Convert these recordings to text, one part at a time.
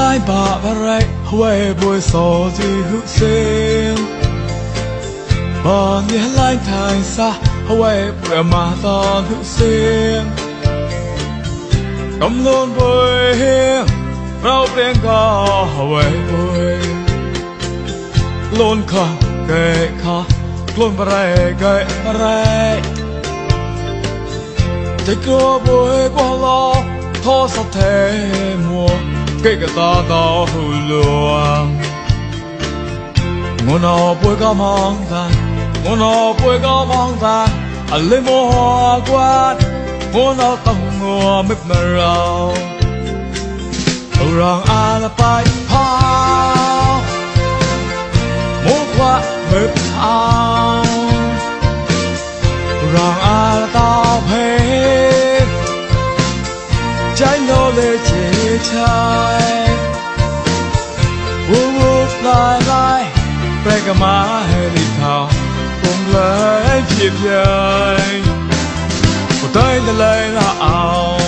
lại bà rậy huệ bồi sổ gì hữu sinh bà nhé lại thành xa huệ bồi mà toàn hữu sinh cầm luôn bồi hiên rau bên có huệ bồi luôn khờ kệ khờ luôn bà rậy kệ bà rậy chạy cửa bồi qua lo thô sao thế mùa cái ta đau luồng ngôn nó bồi cao mong ta ngôn nó bồi cao mong ta anh lấy mua quan ngôn nó tông ngô mít mờ rau rằng ai là bài phao mua qua mít ao rằng ai là tao hết trái nó lê chế trái vút lại lại bay cả má đi thao cùng lấy chìm dây một tay là lấy là áo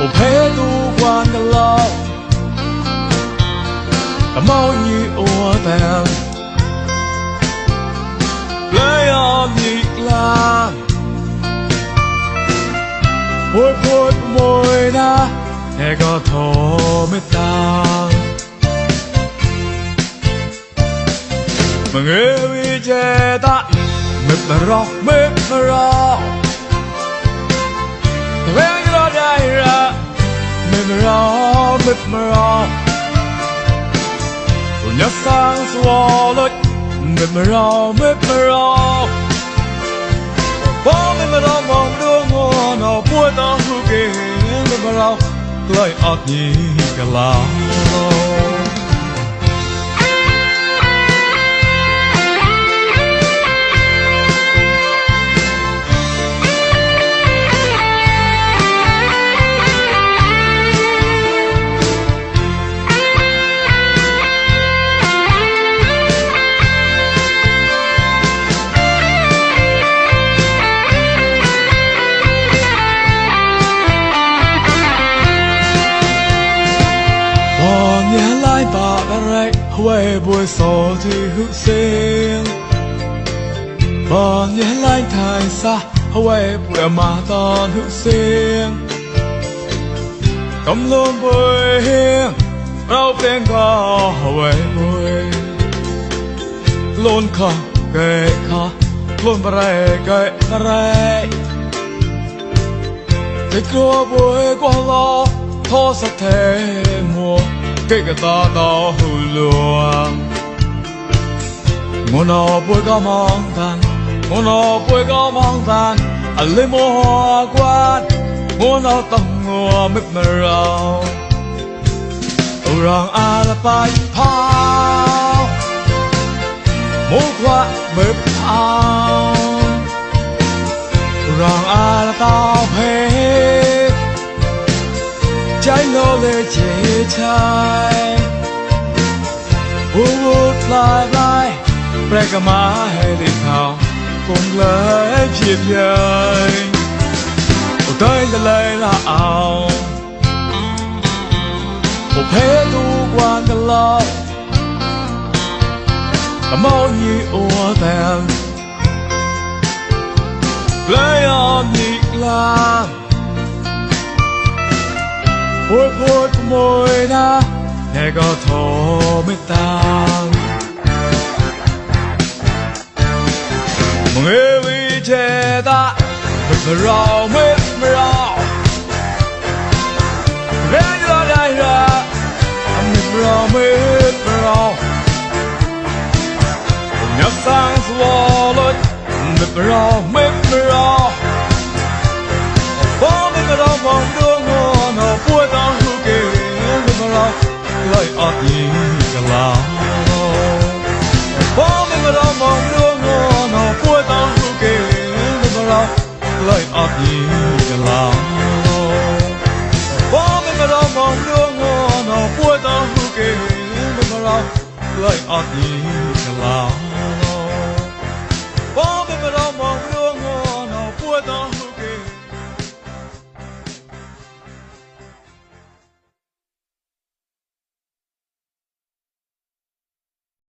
một thế tu quan cả lâu cả mau như ua tèo lấy ôm nhị la bôi bôi môi na nghe có thổ mê tang mà nghe vi che ta mệt mà rau về nó đây ra mệt mà rau tôi nhớ sang xóa lối mệt mà rau bố mẹ mà đau mong đưa ngô nào bùa tao hư kề mẹ mà rau lại ắt nhị cả lao bà rậy huệ bồi sổ thì hữu sinh bà nhé lại thành xa huệ bồi mà toàn hữu sinh cầm luôn bồi hiên rau bên có huệ bồi luôn khờ kệ khờ luôn bà rậy kệ bà rậy chạy cửa bồi qua lo thô sao thế mùa cái ta đau luồng ngôn nó bồi cao mong tan ngôn nó bồi cao mong tan anh lấy mua quan ngôn nó tông ngô mít mờ rau rằng ai là bài phao mua qua mít ao rằng ai là tao hết trái nó lê chế trái vút lại lại bay cả má đi thao cùng lấy chìm dây một tay là lấy là áo một thế tu quan cả lâu cả mau như ua tèo lấy ôm nhị la bôi bôi môi na nghe có thổ mê tang mà nghe vi che ta mệt mà rau về như là đây ra mệt mà rau nhớ sang xóa lối mệt mà rau bố mẹ mà đau mong đưa ngô nào bùa tao hư kề mẹ mà rau lại ắt nhị cả lao bố mẹ mà đau mong đưa ngô nào bùa tao hư kề mẹ mà rau lại ắt nhị cả lao bố mẹ mà đau mong đưa ngô nào bùa tao hư kề mẹ mà rau lại ắt nhị cả lao